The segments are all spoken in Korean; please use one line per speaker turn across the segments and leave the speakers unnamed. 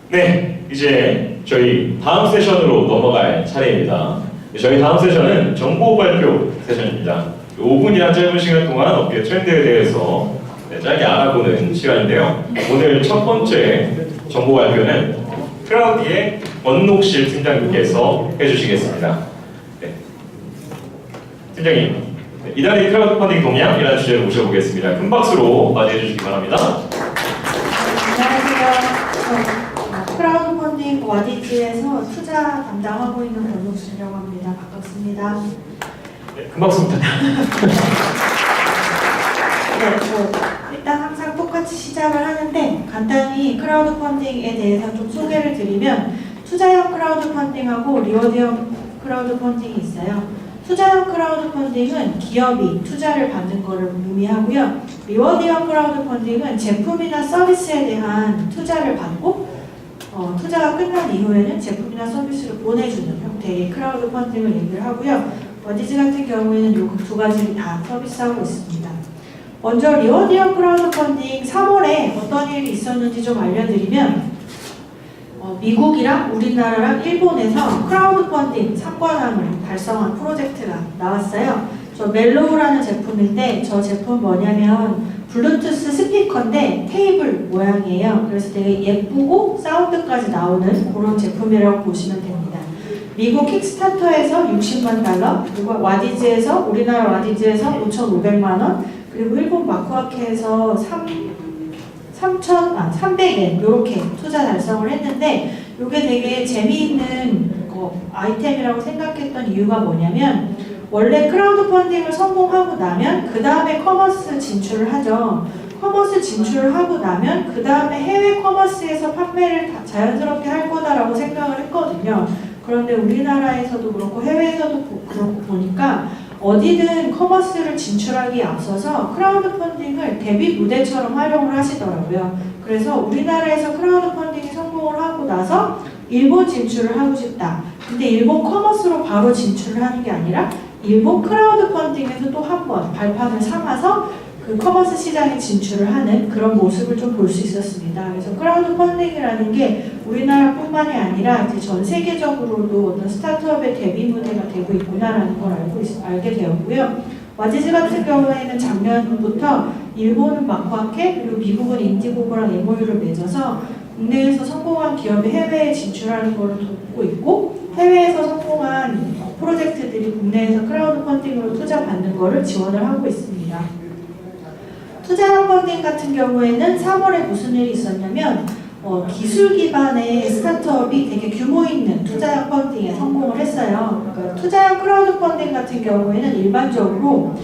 네, 이제 저희 다음 세션으로 넘어갈 차례입니다. 저희 다음 세션은 정보 발표 세션입니다. 5분이나 짧은 시간 동안 업계 트렌드에 대해서 짧게 알아보는 시간인데요. 오늘 첫 번째 정보 발표는 크라우디의 원녹실 팀장님께서 해주시겠습니다. 네. 팀장님, 이달의 크라우드 펀딩 동향이라는 주제로 모셔보겠습니다. 큰 박수로 맞이해 주시기 바랍니다.
안녕하세요. 크라우드 펀딩 와디즈에서 투자 담당하고 있는 권옥순이라고 합니다. 반갑습니다.
네, 큰 박수 부탁드립니다.
네, 일단 항상 똑같이 시작을 하는데 간단히 크라우드 펀딩에 대해서 좀 소개를 드리면 투자형 크라우드 펀딩하고 리워드형 크라우드 펀딩이 있어요. 투자형 크라우드 펀딩은 기업이 투자를 받는 것을 의미하고요. 리워드형 크라우드 펀딩은 제품이나 서비스에 대한 투자를 받고 투자가 끝난 이후에는 제품이나 서비스를 보내주는 형태의 크라우드 펀딩을 얘기를 하고요. 와디즈 같은 경우에는 이 두 가지를 다 서비스하고 있습니다. 먼저 리워드형 크라우드 펀딩 3월에 어떤 일이 있었는지 좀 알려드리면 미국이랑 우리나라랑 일본에서 크라우드 펀딩 3관왕을 달성한 프로젝트가 나왔어요. 저 멜로우라는 제품인데 저 제품 뭐냐면 블루투스 스피커인데 테이블 모양이에요. 그래서 되게 예쁘고 사운드까지 나오는 그런 제품이라고 보시면 됩니다. 미국 킥스타터에서 60만 달러, 그리고 와디즈에서 우리나라 와디즈에서 5,500만 원, 그리고 일본 마쿠아케에서 300엔 이렇게 투자 달성을 했는데 이게 되게 재미있는 아이템이라고 생각했던 이유가 뭐냐면 원래 크라우드 펀딩을 성공하고 나면 그 다음에 커머스 진출을 하죠. 커머스 진출을 하고 나면 그 다음에 해외 커머스에서 판매를 자연스럽게 할 거다라고 생각을 했거든요. 그런데 우리나라에서도 그렇고 해외에서도 그렇고 보니까 어디든 커머스를 진출하기에 앞서서 크라우드 펀딩을 데뷔 무대처럼 활용을 하시더라고요. 그래서 우리나라에서 크라우드 펀딩이 성공을 하고 나서 일본 진출을 하고 싶다. 근데 일본 커머스로 바로 진출을 하는 게 아니라 일본 크라우드 펀딩에서 또 한 번 발판을 삼아서 그 커머스 시장에 진출을 하는 그런 모습을 좀 볼 수 있었습니다. 그래서 크라우드 펀딩이라는 게 우리나라뿐만이 아니라 이제 전 세계적으로도 어떤 스타트업의 데뷔 무대가 되고 있구나라는 걸 알게 되었고요. 와디즈 같은 경우에는 작년부터 일본은 마쿠아케 그리고 미국은 인디고고랑 MOU를 맺어서 국내에서 성공한 기업이 해외에 진출하는 것을 돕고 있고 해외에서 성공한 프로젝트들이 국내에서 크라우드 펀딩으로 투자받는 것을 지원을 하고 있습니다. 투자형 펀딩 같은 경우에는 3월에 무슨 일이 있었냐면 기술 기반의 스타트업이 되게 규모 있는 투자형 펀딩에 성공을 했어요. 그러니까 투자형 크라우드 펀딩 같은 경우에는 일반적으로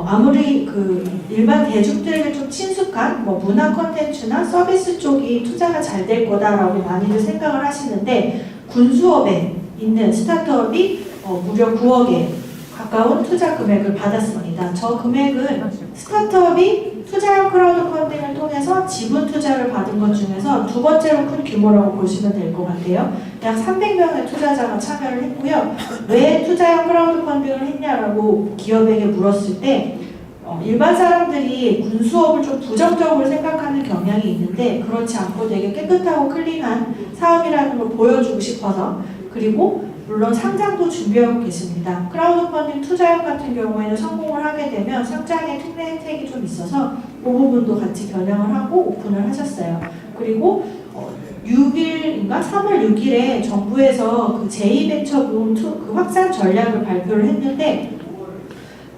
아무리 그 일반 대중들에게 좀 친숙한 문화 콘텐츠나 서비스 쪽이 투자가 잘 될 거다라고 많이들 생각을 하시는데 군수업에 있는 스타트업이 무려 9억에 가까운 투자 금액을 받았습니다. 저 금액은 스타트업이 투자형 크라우드 펀딩을 통해서 지분 투자를 받은 것 중에서 두 번째로 큰 규모라고 보시면 될 것 같아요. 약 300명의 투자자가 참여를 했고요. 왜 투자형 크라우드 펀딩을 했냐라고 기업에게 물었을 때 일반 사람들이 군수업을 좀 부정적으로 생각하는 경향이 있는데 그렇지 않고 되게 깨끗하고 클린한 사업이라는 걸 보여주고 싶어서 그리고 물론 상장도 준비하고 계십니다. 크라우드 펀딩 투자형 같은 경우에는 성공을 하게 되면 상장의 특례 혜택이 좀 있어서 그 부분도 같이 겨냥을 하고 오픈을 하셨어요. 그리고 6일인가 3월 6일에 정부에서 그 제2벤처분 그 확산 전략을 발표를 했는데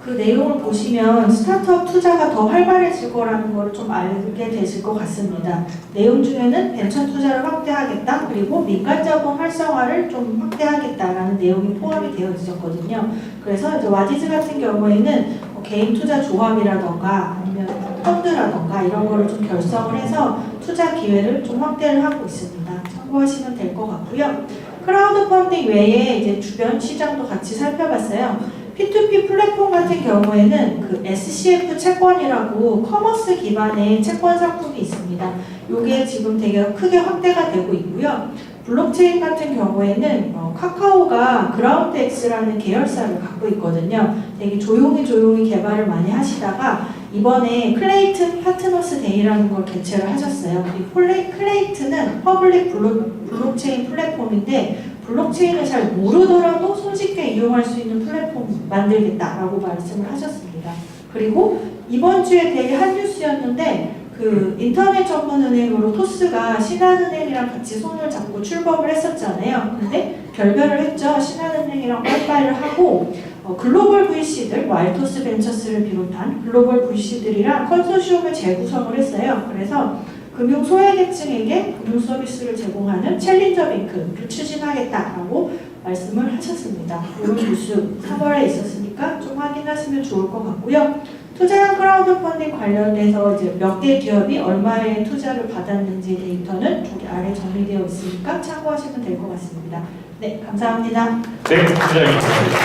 그 내용을 보시면 스타트업 투자가 더 활발해질 거라는 걸 좀 알게 되실 것 같습니다. 내용 중에는 벤처 투자를 확대하겠다, 그리고 민간 자본 활성화를 좀 확대하겠다라는 내용이 포함이 되어 있었거든요. 그래서 이제 와디즈 같은 경우에는 개인 투자 조합이라던가 아니면 펀드라던가 이런 거를 좀 결성을 해서 투자 기회를 좀 확대를 하고 있습니다. 참고하시면 될 것 같고요. 크라우드 펀딩 외에 이제 주변 시장도 같이 살펴봤어요. P2P 플랫폼 같은 경우에는 그 SCF 채권이라고 커머스 기반의 채권 상품이 있습니다. 이게 지금 되게 크게 확대가 되고 있고요. 블록체인 같은 경우에는 카카오가 그라운드X라는 계열사를 갖고 있거든요. 되게 조용히 개발을 많이 하시다가 이번에 클레이튼 파트너스 데이라는 걸 개최를 하셨어요. 이 클레이튼은 퍼블릭 블록체인 플랫폼인데 블록체인을 잘 모르더라도 손쉽게 이용할 수 있는 플랫폼 만들겠다라고 말씀을 하셨습니다. 그리고 이번 주에 되게 한 뉴스였는데 그 인터넷 전문 은행으로 토스가 신한은행이랑 같이 손을 잡고 출범을 했었잖아요. 근데 결별을 했죠. 신한은행이랑 빠이빠이를 하고 글로벌 VC들, 와일토스 벤처스를 비롯한 글로벌 VC들이랑 컨소시엄을 재구성을 했어요. 그래서 금융 소외계층에게 금융 서비스를 제공하는 챌린저 뱅크를 추진하겠다라고 말씀을 하셨습니다. 이런 뉴스 3월에 있었으니까 좀 확인하시면 좋을 것 같고요. 투자형 크라우드 펀딩 관련돼서 이제 몇 개 기업이 얼마의 투자를 받았는지 데이터는 저기 아래 정리되어 있으니까 참고하시면 될 것 같습니다. 네, 감사합니다.
네, 팀장님 감사합니다.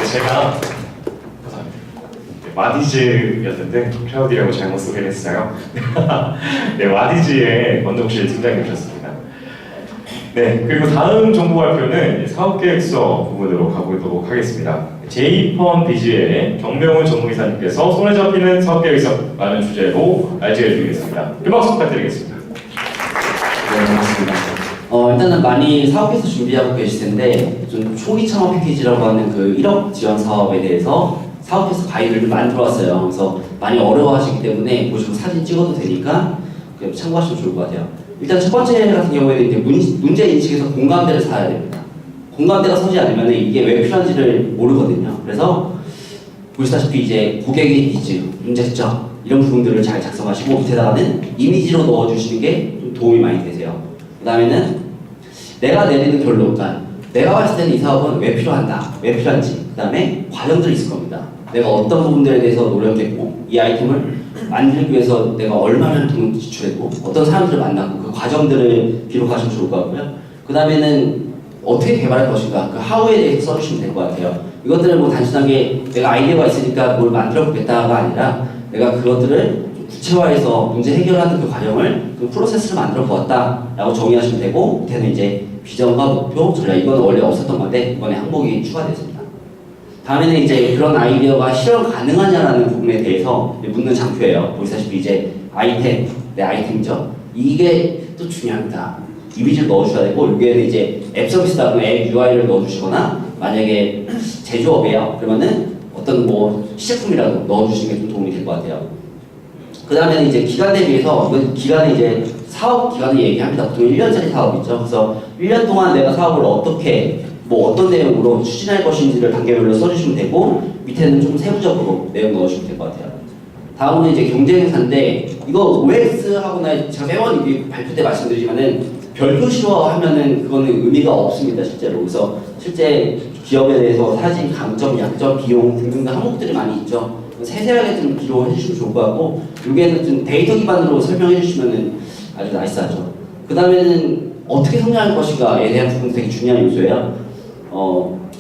네, 제가 와디즈였는데 클라우디라고 잘못 소개를 했어요. 네, 와디즈의 권동실 팀장님이셨습니다. 네, 그리고 다음 정보 발표는 사업계획서 부분으로 가보도록 하겠습니다. 제이펀 비즈의 정명훈 전무이사님께서 손에 잡히는 사업계획서라는 주제로 알지해 주시겠습니다. 큰 박수 부탁드리겠습니다.
네, 반갑습니다. 일단은 많이 사업계획서 준비하고 계실 텐데 좀 초기 창업 패키지라고 하는 그 1억 지원 사업에 대해서 사업계획서 가이드를 좀 만들어왔어요. 그래서 많이 어려워하시기 때문에 보시고 사진 찍어도 되니까 참고하시면 좋을 것 같아요. 일단 첫 번째 같은 경우에는 이제 문제 인식에서 공감대를 쌓아야 됩니다. 공감대가 서지 않으면 이게 왜 필요한지를 모르거든요. 그래서 보시다시피 이제 고객의 니즈, 문제점 이런 부분들을 잘 작성하시고 밑에다가는 이미지로 넣어주시는 게 좀 도움이 많이 되세요. 그 다음에는 내가 내리는 결론, 그러니까 내가 봤을 때는 이 사업은 왜 필요한다, 왜 필요한지, 그 다음에 과정들이 있을 겁니다. 내가 어떤 부분들에 대해서 노력했고 이 아이템을 만들기 위해서 내가 얼마나 돈을 지출했고 어떤 사람들을 만났고 그 과정들을 기록하시면 좋을 것 같고요. 그 다음에는 어떻게 개발할 것인가, 그 하우에 대해서 써주시면 될 것 같아요. 이것들을 뭐 단순하게 내가 아이디어가 있으니까 뭘 만들어 보겠다가 아니라 내가 그것들을 구체화해서 문제 해결하는 그 과정을, 그 프로세스를 만들어 보았다라고 정의하시면 되고, 밑에는 이제 비전과 목표, 전략, 이건 원래 없었던 건데 이번에 항목이 추가됐습니다. 다음에는 이제 그런 아이디어가 실현 가능하냐라는 부분에 대해서 묻는 장표예요. 보시다시피 이제 아이템, 내 아이템이죠. 이게 또 중요합니다. 이미지를 넣어주셔야 되고, 여기에는 이제 앱 서비스다 그러면 앱 UI를 넣어주시거나, 만약에 제조업이에요 그러면은 어떤 뭐 시제품이라도 넣어주시는 게 좀 도움이 될 것 같아요. 그 다음에는 이제 기간 대비해서, 이건 기간에 이제 사업 기간을 얘기합니다. 보통 1년짜리 사업이죠. 그래서 1년 동안 내가 사업을 어떻게, 뭐 어떤 내용으로 추진할 것인지를 단계별로 써주시면 되고, 밑에는 좀 세부적으로 내용 넣어주시면 될 것 같아요. 다음은 이제 경쟁사인데, 이거 OX하고나 제가 매번 이게 발표 때 말씀드리지만은 별표시로 하면은 그거는 의미가 없습니다, 실제로. 그래서 실제 기업에 대해서 사진, 강점, 약점, 비용 등등 항목들이 많이 있죠. 세세하게 좀 기록해 주시면 좋을 것 같고, 여기에는 좀 데이터 기반으로 설명해 주시면은 아주 나이스하죠. 그 다음에는 어떻게 성장할 것인가에 대한 부분도 되게 중요한 요소예요.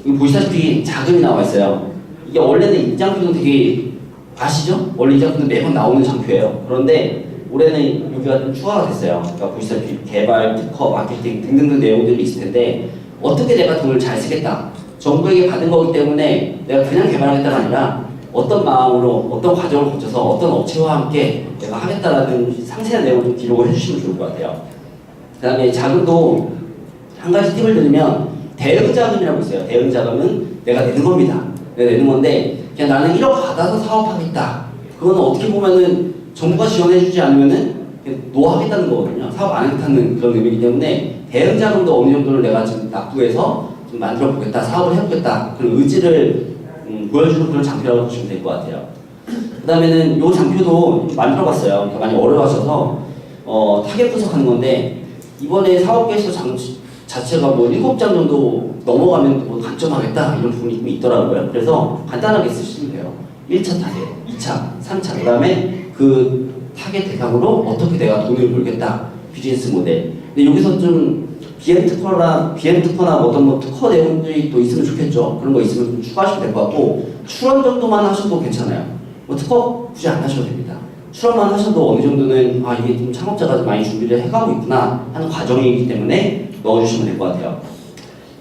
이거 보시다시피 자금이 나와 있어요. 이게 원래는 이 장표는 되게 아시죠? 원래 이 장표는 매번 나오는 장표예요. 그런데 올해는 여기가 좀 추가가 됐어요. 그러니까 보시다시피 개발, 특허, 마케팅 등등등 내용들이 있을 텐데, 어떻게 내가 돈을 잘 쓰겠다. 정부에게 받은 거기 때문에 내가 그냥 개발하겠다가 아니라 어떤 마음으로, 어떤 과정을 거쳐서 어떤 업체와 함께 내가 하겠다라는 상세한 내용을 좀 기록을 해주시면 좋을 것 같아요. 그 다음에 자금도 한 가지 팁을 드리면, 대응 자금이라고 있어요. 대응 자금은 내가 내는 겁니다. 내가 내는 건데, 그냥 나는 1억 받아서 사업하겠다. 그거는 어떻게 보면은 정부가 지원해주지 않으면은 노하겠다는 거거든요. 사업 안 하겠다는 그런 의미이기 때문에 대응 자금도 어느 정도를 내가 좀 납부해서 좀 만들어 보겠다, 사업을 해보겠다, 그런 의지를 보여주는 그런 장표라고 보시면 될 것 같아요. 그 다음에는 이 장표도 만들어봤어요. 그러니까 많이 어려워하셔서 타겟 분석하는 건데, 이번에 사업계획서 자체가 뭐 7장 정도 넘어가면 뭐 간점하겠다 이런 부분이 좀 있더라고요. 그래서 간단하게 쓰시면 돼요. 1차 타겟, 2차, 3차, 그 다음에 그 타겟 대상으로 어떻게 내가 돈을 벌겠다, 비즈니스 모델. 근데 여기서 좀 BM 특허나 어떤 뭐 특허 내용들이 또 있으면 좋겠죠. 그런 거 있으면 좀 추가하시면 될 것 같고, 출원 정도만 하셔도 괜찮아요. 뭐 특허 굳이 안 하셔도 됩니다. 출원만 하셔도 어느 정도는 이게 좀 창업자가 좀 많이 준비를 해가고 있구나 하는 과정이기 때문에 넣어주시면 될 것 같아요.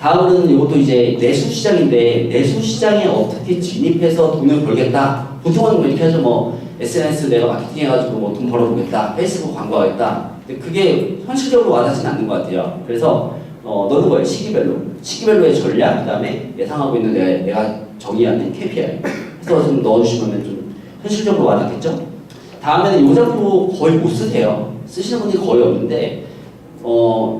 다음은 이것도 이제 내수 시장인데 내수 시장에 어떻게 진입해서 돈을 벌겠다. 보통은 뭐 이렇게 하죠. 뭐 SNS 내가 마케팅 해가지고 뭐 돈 벌어보겠다. 페이스북 광고하겠다. 근데 그게 현실적으로 와닿지는 않는 것 같아요. 그래서 넣는 거예요. 시기별로의 전략, 그다음에 예상하고 있는 내가 정의하는 KPI. 그래서 좀 넣어주시면 좀 현실적으로 와닿겠죠. 다음에는 이 장표 거의 못 쓰세요. 쓰시는 분들이 거의 없는데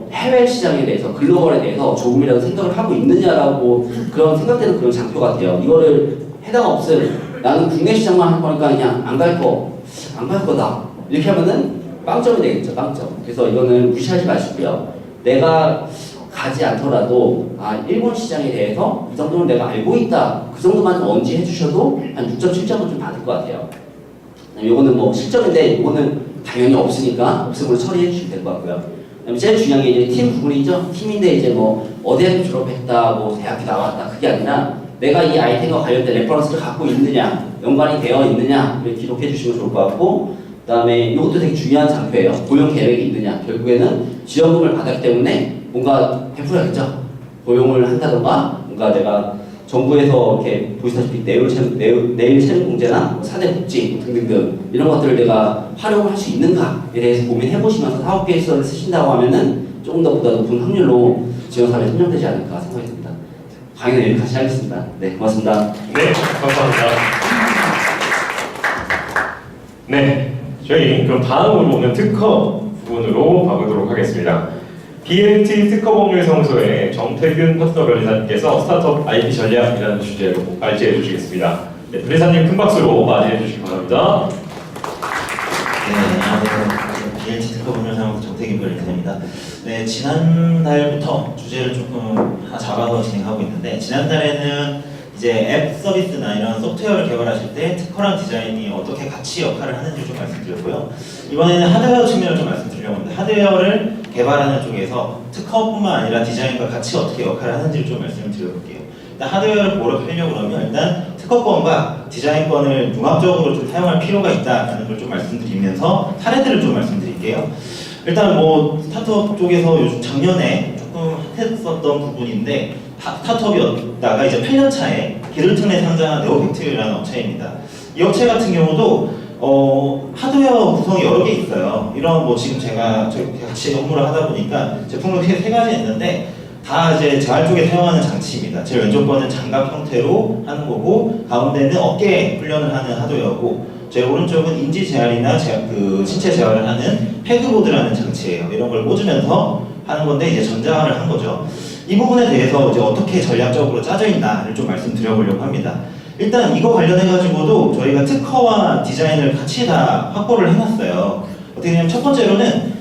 해외 시장에 대해서 글로벌에 대해서 조금이라도 생각을 하고 있느냐라고 그런 생각되는 그런 장표 같아요. 이거를 해당 없음 나는 국내 시장만 할 거니까 그냥 안 갈 거다 이렇게 하면은 빵점이 되겠죠. 빵점. 그래서 이거는 무시하지 마시고요. 내가 가지 않더라도 일본 시장에 대해서 이 정도는 내가 알고 있다 그 정도만 언지 해주셔도 한 6.7점은 좀 받을 것 같아요. 이거는 뭐 실점인데 이거는 당연히 없으니까 없음으로 처리해 주시면 될 것 같고요. 그다음에 제일 중요한 게 이제 팀 부분이죠. 팀인데 이제 뭐 어디 학교 졸업했다, 뭐 대학교 나왔다 그게 아니라 내가 이 아이템과 관련된 레퍼런스를 갖고 있느냐, 연관이 되어 있느냐 이렇게 기록해 주시면 좋을 것 같고, 그다음에 이것도 되게 중요한 장표예요. 고용 계획이 있느냐. 결국에는 지원금을 받았기 때문에 뭔가 베풀어야겠죠. 고용을 한다던가 뭔가 내가 정부에서 이렇게 보시다시피 내일 채용공제나 사대복지 등등등 이런 것들을 내가 활용을 할 수 있는가에 대해서 고민해 보시면서 사업 계획서를 쓰신다고 하면은 조금 더 보다 높은 확률로 지원 사업에 선정되지 않을까 생각이 듭니다. 강의는 여기까지 하겠습니다. 네, 고맙습니다.
네, 감사합니다. 네, 저희 그럼 다음으로 오는 특허 부분으로 가보도록 하겠습니다. BLT 특허법률사무소의 정태균 파트너 변리사님께서 스타트업 IP 전략이라는 주제로 발제해 주시겠습니다. 네, 변리사님 큰 박수로 맞이해 주시기 바랍니다.
네, 안녕하세요. BLT 특허법률사무소 정태균 변리사입니다. 네, 지난달부터 주제를 조금 하나 잡아서 진행하고 있는데, 지난달에는 이제 앱 서비스나 이런 소프트웨어를 개발하실 때 특허랑 디자인이 어떻게 같이 역할을 하는지 좀 말씀드렸고요. 이번에는 하드웨어 측면을 좀 말씀드리려고 합니다. 하드웨어를 개발하는 쪽에서 특허뿐만 아니라 디자인과 같이 어떻게 역할을 하는지를 좀 말씀을 드려볼게요. 일단 하드웨어를 보려고 그러면 일단 특허권과 디자인권을 융합적으로 좀 사용할 필요가 있다는 걸 좀 말씀드리면서 사례들을 좀 말씀드릴게요. 일단 뭐 스타트업 쪽에서 요즘 작년에 조금 핫했었던 부분인데, 스타트업이었다가 이제 8년 차에 기술특례 상장한 네오팩트라는 업체입니다. 이 업체 같은 경우도 하드웨어 구성이 여러 개 있어요. 이런 뭐 지금 제가 같이 업무를 하다 보니까 제품을 세 가지 있는데 다 이제 재활 쪽에 사용하는 장치입니다. 제일 왼쪽 거는 장갑 형태로 하는 거고, 가운데는 어깨 훈련을 하는 하드웨어고, 제 오른쪽은 인지 재활이나 신체 재활을 하는 패드보드라는 장치예요. 이런 걸 꽂으면서 하는 건데 이제 전자화를 한 거죠. 이 부분에 대해서 이제 어떻게 전략적으로 짜져 있나를 좀 말씀드려보려고 합니다. 일단 이거 관련해가지고도 저희가 특허와 디자인을 같이 다 확보를 해놨어요. 어떻게 되냐면 첫 번째로는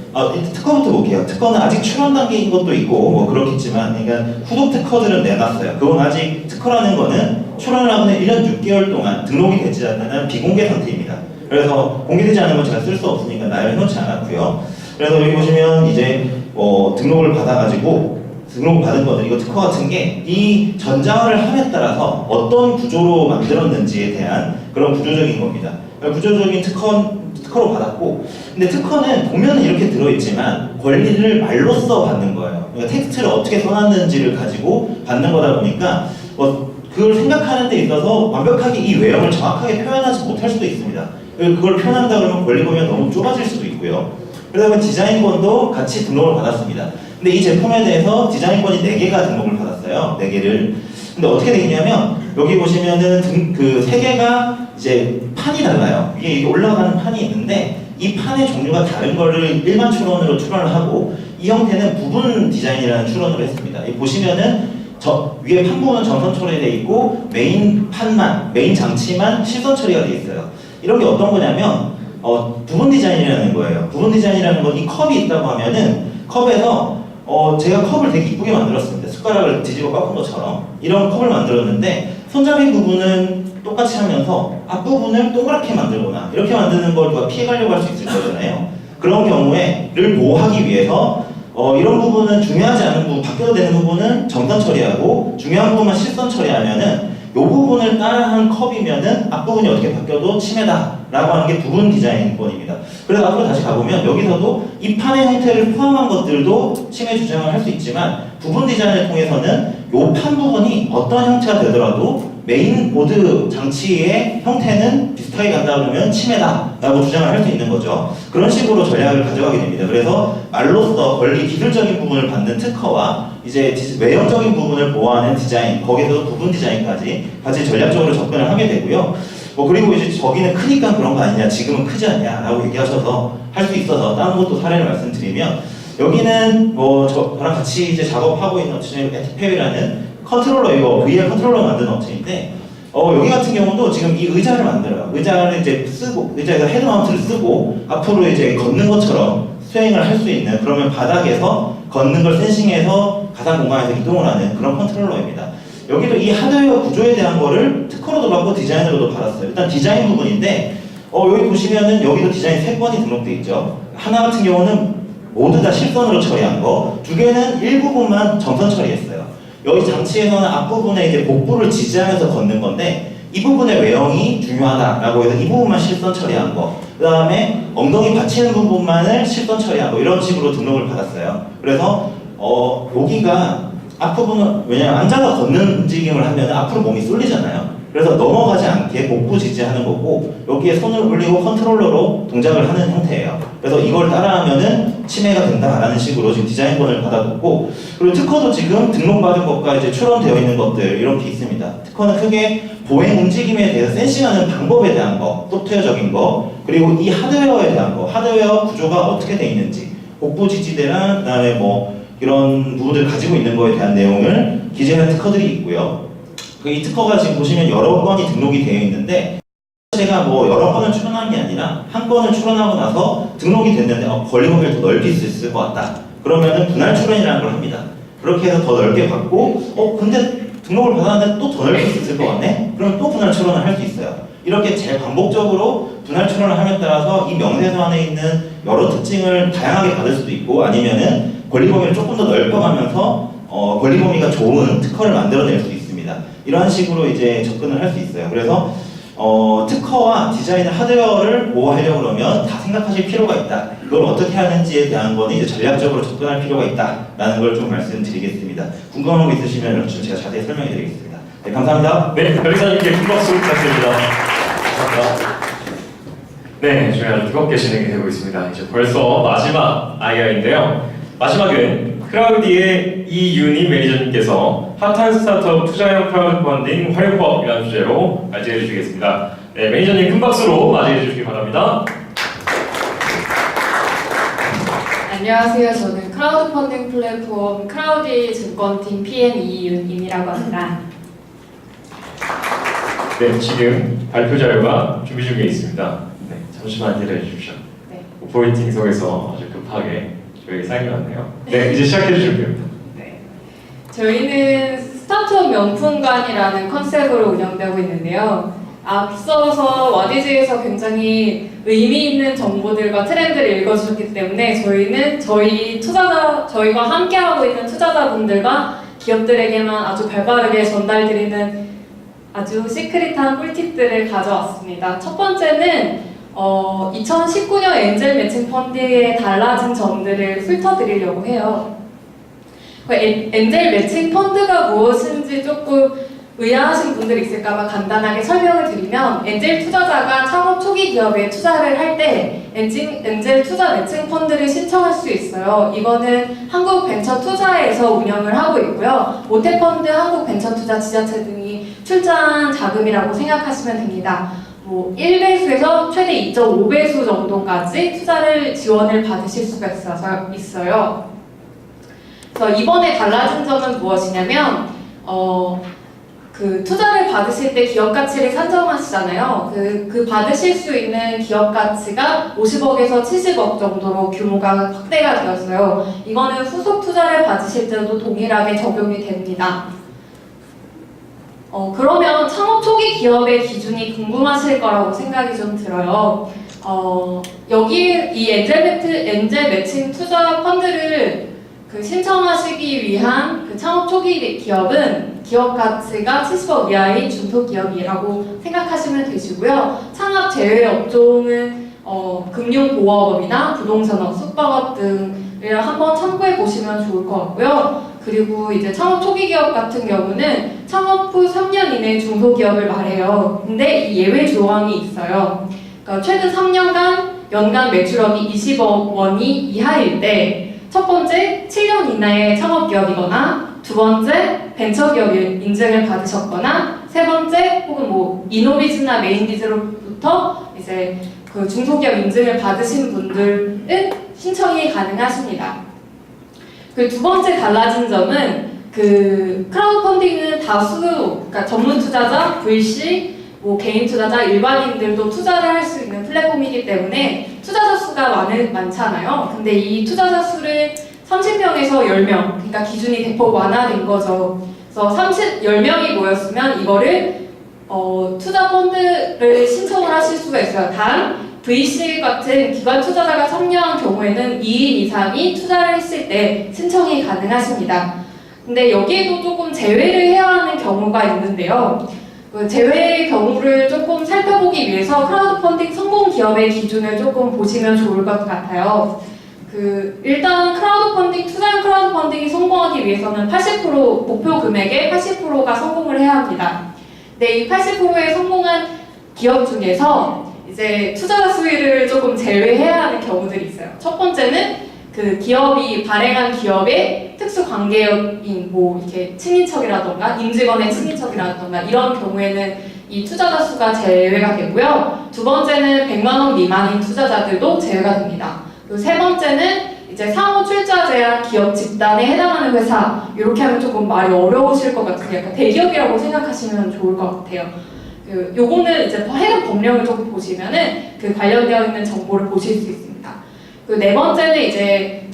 특허부터 볼게요. 특허는 아직 출원 단계인 것도 있고 뭐 그렇겠지만, 그러니까 후속 특허들은 내놨어요. 그건 아직 특허라는 거는 출원을 하면 1년 6개월 동안 등록이 되지 않는 비공개 상태입니다. 그래서 공개되지 않은 건 제가 쓸 수 없으니까 나열해놓지 않았고요. 그래서 여기 보시면 이제 등록을 받아가지고 등록받은 것들, 이거 특허 같은 게 이 전자화를 함에 따라서 어떤 구조로 만들었는지에 대한 그런 구조적인 겁니다. 구조적인 특허로 받았고, 근데 특허는 보면은 이렇게 들어있지만 권리를 말로써 받는 거예요. 그러니까 텍스트를 어떻게 써놨는지를 가지고 받는 거다 보니까 그걸 생각하는 데 있어서 완벽하게 이 외형을 정확하게 표현하지 못할 수도 있습니다. 그걸 표현한다 그러면 권리 범위가 너무 좁아질 수도 있고요. 그러다 보면 디자인권도 같이 등록을 받았습니다. 근데 이 제품에 대해서 디자인권이 4개가 등록을 받았어요. 4개를. 근데 어떻게 되냐면 여기 보시면은 그 3개가 이제 판이 달라요. 위에 올라가는 판이 있는데 이 판의 종류가 다른 거를 일반 출원으로 출원을 하고, 이 형태는 부분 디자인이라는 출원을 했습니다. 보시면은 위에 판 부분은 전선 처리되어 있고 메인 장치만 실선 처리가 되어 있어요. 이런 게 어떤 거냐면 부분 디자인이라는 거예요. 부분 디자인이라는 건 이 컵이 있다고 하면은 컵에서 제가 컵을 되게 이쁘게 만들었습니다. 숟가락을 뒤집어 꺾은 것처럼 이런 컵을 만들었는데, 손잡이 부분은 똑같이 하면서 앞부분을 동그랗게 만들거나 이렇게 만드는 걸 누가 피해가려고 할 수 있을 거잖아요. 그런 경우에를 보호하기 위해서 이런 부분은 중요하지 않은 부분, 바뀌어도 되는 부분은 정선 처리하고 중요한 부분만 실선 처리하면은 부분을 따라한 컵이면은 앞부분이 어떻게 바뀌어도 침해다라고 하는 게 부분 디자인권입니다. 그래서 앞으로 다시 가보면 여기서도 이 판의 형태를 포함한 것들도 침해 주장을 할 수 있지만 부분 디자인을 통해서는 이 판 부분이 어떤 형태가 되더라도 메인보드 장치의 형태는 비슷하게 간다 그러면 침해다라고 주장을 할 수 있는 거죠. 그런 식으로 전략을 가져가게 됩니다. 그래서 말로써 권리 기술적인 부분을 받는 특허와 이제 외형적인 부분을 보호하는 디자인, 거기에서 부분 디자인까지 같이 전략적으로 접근을 하게 되고요. 그리고 이제 저기는 크니까 그런 거 아니냐, 지금은 크지 않냐라고 얘기하셔서 할 수 있어서 다른 것도 사례를 말씀드리면 여기는 저랑 같이 이제 작업하고 있는 업체는 에티페이라는 컨트롤러, 이거 VR 컨트롤러 만드는 업체인데 여기 같은 경우도 지금 이 의자를 만들어요. 의자를 이제 쓰고 의자에서 헤드 마운트를 쓰고 앞으로 이제 걷는 것처럼 수행을 할 수 있는, 그러면 바닥에서 걷는 걸 센싱해서 가상 공간에서 이동을 하는 그런 컨트롤러입니다. 여기도 이 하드웨어 구조에 대한 거를 특허로도 받고 디자인으로도 받았어요. 일단 디자인 부분인데 여기 보시면은 여기도 디자인 3건이 등록돼 있죠. 하나 같은 경우는 모두 다 실선으로 처리한 거, 2개는 일부분만 점선 처리했어요. 여기 장치에서는 앞부분에 이제 복부를 지지하면서 걷는 건데 이 부분의 외형이 중요하다라고 해서 이 부분만 실선 처리한 거, 그 다음에 엉덩이 받치는 부분만을 실선 처리한 거, 이런 식으로 등록을 받았어요. 그래서 여기가 앞부분은, 왜냐면 앉아서 걷는 움직임을 하면 앞으로 몸이 쏠리잖아요. 그래서 넘어가지 않게 복부 지지하는 거고 여기에 손을 올리고 컨트롤러로 동작을 하는 형태예요. 그래서 이걸 따라하면은 침해가 된다라는 식으로 지금 디자인권을 받아뒀고, 그리고 특허도 지금 등록받은 것과 이제 출원되어 있는 것들 이렇게 있습니다. 특허는 크게 보행 움직임에 대해서 센싱하는 방법에 대한 거, 소프트웨어적인 거, 그리고 이 하드웨어에 대한 거, 하드웨어 구조가 어떻게 돼 있는지, 복부 지지대랑 그다음에 이런 부분들을 가지고 있는 거에 대한 내용을 기재한 특허들이 있고요. 이 특허가 지금 보시면 여러 건이 등록이 되어 있는데 제가 여러 건을 출원한 게 아니라 한 건을 출원하고 나서 등록이 됐는데 권리 범위를 더 넓힐 수 있을 것 같다. 그러면은 분할 출원이라는 걸 합니다. 그렇게 해서 더 넓게 받고 근데 등록을 받았는데 또 더 넓힐 수 있을 것 같네? 그럼 또 분할 출원을 할 수 있어요. 이렇게 반복적으로 분할 출원을 함에 따라서 이 명세서 안에 있는 여러 특징을 다양하게 받을 수도 있고, 아니면은 권리 범위를 조금 더 넓혀가면서 권리 범위가 좋은 특허를 만들어낼 수 있습니다. 이러한 식으로 이제 접근을 할 수 있어요. 그래서 특허와 디자인의 하드웨어를 보호하려고 그러면 다 생각하실 필요가 있다. 이걸 어떻게 하는지에 대한 거는 이제 전략적으로 접근할 필요가 있다라는 걸 좀 말씀드리겠습니다. 궁금한 거 있으시면 제가 자세히 설명해 드리겠습니다. 네, 감사합니다.
네, 변리사님께 큰 박수 부탁드립니다. 감사합니다. 네, 저희 아주 뜨겁게 진행이 되고 있습니다. 이제 벌써 마지막 아이디어인데요. 마지막은 크라우디의 이윤희 매니저님께서 핫한 스타트업 투자형 크라우드 펀딩 활용법이라는 주제로 발제해 주시겠습니다. 네, 매니저님 큰 박수로 맞이해 주시기 바랍니다.
안녕하세요. 저는 크라우드 펀딩 플랫폼 크라우디 증권팀 PM 이윤임이라고 합니다.
네, 지금 발표 자료가 준비 중에 있습니다. 네, 잠시만 기다려 주십시오.
네.
오퍼레이팅 속에서 아주 급하게 저에게 사인이 왔네요. 네, 이제 시작해 주시면 됩니다.
네. 저희는 스타트업 명품관이라는 컨셉으로 운영되고 있는데요. 앞서서 와디즈에서 굉장히 의미 있는 정보들과 트렌드를 읽어주셨기 때문에 저희는 저희와 함께하고 있는 투자자분들과 기업들에게만 아주 발빠르게 전달드리는 아주 시크릿한 꿀팁들을 가져왔습니다. 첫 번째는 2019년 엔젤 매칭 펀드에 달라진 점들을 훑어드리려고 해요. 엔젤 매칭 펀드가 무엇인지 조금 의아하신 분들이 있을까봐 간단하게 설명을 드리면, 엔젤 투자자가 창업 초기 기업에 투자를 할 때 엔젤 투자 매칭 펀드를 신청할 수 있어요. 이거는 한국벤처투자에서 운영을 하고 있고요. 모태펀드, 한국벤처투자, 지자체 등이 출자한 자금이라고 생각하시면 됩니다. 1배수에서 최대 2.5배수 정도까지 투자를 지원을 받으실 수가 있어요. 그래서 이번에 달라진 점은 무엇이냐면 그 투자를 받으실 때 기업 가치를 산정하시잖아요. 그 받으실 수 있는 기업 가치가 50억에서 70억 정도로 규모가 확대가 되었어요. 이거는 후속 투자를 받으실 때도 동일하게 적용이 됩니다. 그러면 창업 초기 기업의 기준이 궁금하실 거라고 생각이 좀 들어요. 여기 이 엔젤 매칭 투자 펀드를 신청하시기 위한 그 창업 초기 기업은 기업 가치가 70억 이하의 중소기업이라고 생각하시면 되시고요. 창업 제외 업종은 금융보화업이나 부동산업, 숙박업 등을 한번 참고해 보시면 좋을 것 같고요. 그리고 이제 창업 초기 기업 같은 경우는 창업 후 3년 이내 중소기업을 말해요. 근데 이 예외 조항이 있어요. 그러니까 최근 3년간 연간 매출액이 20억 원이 이하일 때 첫 번째 7년 이내의 창업기업이거나 두 번째 벤처기업 인증을 받으셨거나 세 번째 혹은 뭐 이노비즈나 메인비즈로부터 이제 그 중소기업 인증을 받으신 분들은 신청이 가능하십니다. 그 두 번째 달라진 점은 그 크라우드 펀딩은 다수, 그러니까 전문 투자자, VC, 뭐 개인 투자자, 일반인들도 투자를 할 수 있는 플랫폼이기 때문에 투자자 수가 많잖아요. 근데 이 투자자 수를 30명에서 10명, 그러니까 기준이 100% 완화된 거죠. 그래서 10명이 모였으면 이거를 투자 펀드를 신청을 하실 수가 있어요. 단 VC 같은 기관 투자자가 참여한 경우에는 2인 이상이 투자를 했을 때 신청이 가능하십니다. 근데 여기에도 조금 제외를 해야 하는 경우가 있는데요. 그 제외의 경우를 조금 살펴보기 위해서 크라우드 펀딩 성공 기업의 기준을 조금 보시면 좋을 것 같아요. 일단 크라우드 펀딩, 투자형 크라우드 펀딩이 성공하기 위해서는 80% 목표 금액의 80%가 성공을 해야 합니다. 근데 이 80%의 성공한 기업 중에서 이제 투자자 수위를 조금 제외해야 하는 경우들이 있어요. 첫 번째는 그 기업이 발행한 기업의 특수 관계인 뭐 이렇게 친인척이라던가 임직원의 친인척이라던가 이런 경우에는 이 투자자 수가 제외가 되고요. 두 번째는 100만 원 미만인 투자자들도 제외가 됩니다. 그리고 세 번째는 이제 상호 출자 제한 기업 집단에 해당하는 회사, 이렇게 하면 조금 말이 어려우실 것 같은데 약간 대기업이라고 생각하시면 좋을 것 같아요. 요거는 이제 해당 법령을 조금 보시면은 그 관련되어 있는 정보를 보실 수 있습니다. 그 네 번째는 이제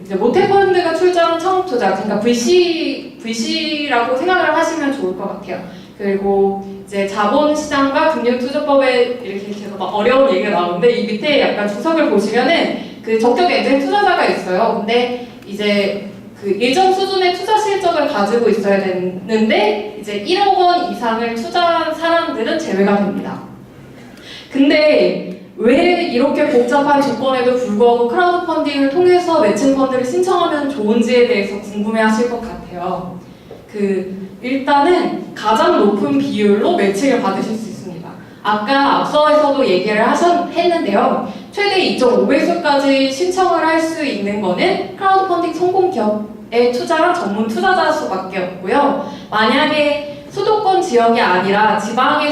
이제 모태펀드가 출자한 창업 투자, 그러니까 VC라고 생각을 하시면 좋을 것 같아요. 그리고 이제 자본시장과 금융투자법에 이렇게 계속 막 어려운 얘기가 나오는데 이 밑에 약간 주석을 보시면은 그 적격 엔젤 투자자가 있어요. 근데 이제 그 일정 수준의 투자 실적을 가지고 있어야 되는데 이제 1억 원 이상을 투자한 사람들은 제외가 됩니다. 근데 왜 이렇게 복잡한 조건에도 불구하고 크라우드 펀딩을 통해서 매칭 펀드를 신청하면 좋은지에 대해서 궁금해하실 것 같아요. 일단은 가장 높은 비율로 매칭을 받으실 수 있습니다. 아까 앞서에서도 얘기를 했는데요. 최대 2.5배수까지 신청을 할 수 있는 거는 크라우드 펀딩 성공 기업에 투자한 전문 투자자 수밖에 없고요. 만약에 수도권 지역이 아니라 지방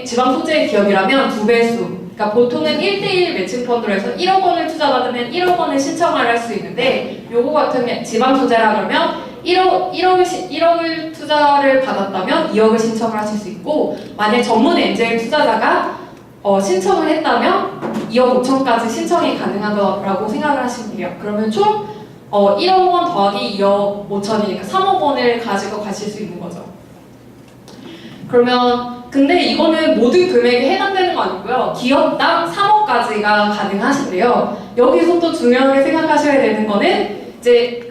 소재의 기업이라면 2배수. 그러니까 보통은 1대1 매칭 펀드로 해서 1억 원을 투자받으면 1억 원을 신청을 할 수 있는데 요거 같은 지방 소재라 그러면 1억을 투자를 받았다면 2억을 신청을 하실 수 있고, 만약 전문 엔젤 투자자가 신청을 했다면 2억 5천까지 신청이 가능하다고 생각을 하시면 돼요. 그러면 총 1억 원 더하기 2억 5천이니까 3억 원을 가지고 가실 수 있는 거죠. 그러면 근데 이거는 모든 금액에 해당되는 거 아니고요. 기업당 3억까지가 가능하신데요. 여기서 또 중요하게 생각하셔야 되는 거는 이제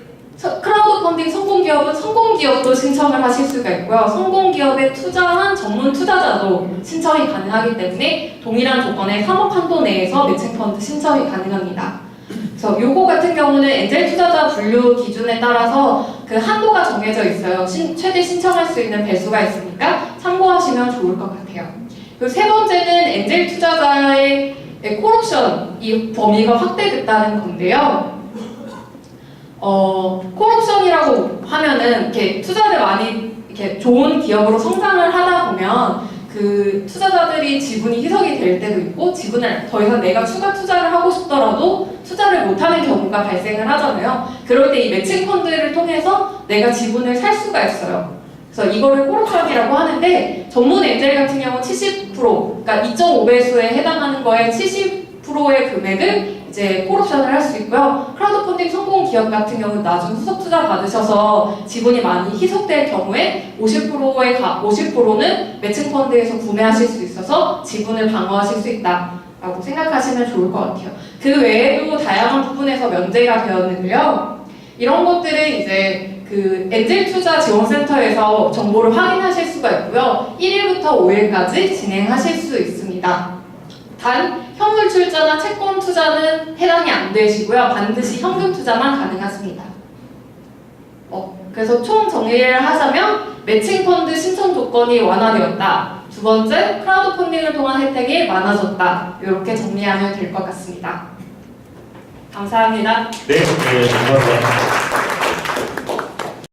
크라우드 펀딩 성공 기업은 성공 기업도 신청을 하실 수가 있고요. 성공 기업에 투자한 전문 투자자도 신청이 가능하기 때문에 동일한 조건의 3억 한도 내에서 매칭 펀드 신청이 가능합니다. 그래서 요거 같은 경우는 엔젤 투자자 분류 기준에 따라서 그 한도가 정해져 있어요. 최대 신청할 수 있는 배수가 있으니까 참고하시면 좋을 것 같아요. 그리고 세 번째는 엔젤 투자자의 콜옵션 이 범위가 확대됐다는 건데요. 콜옵션이라고 하면은 이렇게 투자를 많이 이렇게 좋은 기업으로 성장을 하다 보면 그 투자자들이 지분이 희석이 될 때도 있고 지분을 더 이상 내가 추가 투자를 하고 싶더라도 투자를 못하는 경우가 발생을 하잖아요. 그럴 때 이 매칭 펀드를 통해서 내가 지분을 살 수가 있어요. 그래서 이거를 콜옵션이라고 하는데 전문 엔젤 같은 경우는 70%, 그러니까 2.5배수에 해당하는 거에 70%의 금액을 이제 콜옵션을 할 수 있고요. 크라우드 펀딩 성공 기업 같은 경우는 나중 후속 투자 받으셔서 지분이 많이 희석될 경우에 50%는 매칭 펀드에서 구매하실 수 있어서 지분을 방어하실 수 있다라고 생각하시면 좋을 것 같아요. 그 외에도 다양한 부분에서 면제가 되었는데요. 이런 것들은 이제 그 엔젤 투자 지원센터에서 정보를 확인하실 수가 있고요. 1일부터 5일까지 진행하실 수 있습니다. 단 현물 출자나 채권 투자는 해당이 안 되시고요. 반드시 현금 투자만 가능하십니다. 그래서 총 정리를 하자면 매칭 펀드 신청 조건이 완화되었다. 두 번째, 크라우드 펀딩을 통한 혜택이 많아졌다. 이렇게 정리하면 될 것 같습니다. 감사합니다.
네, 감사합니다.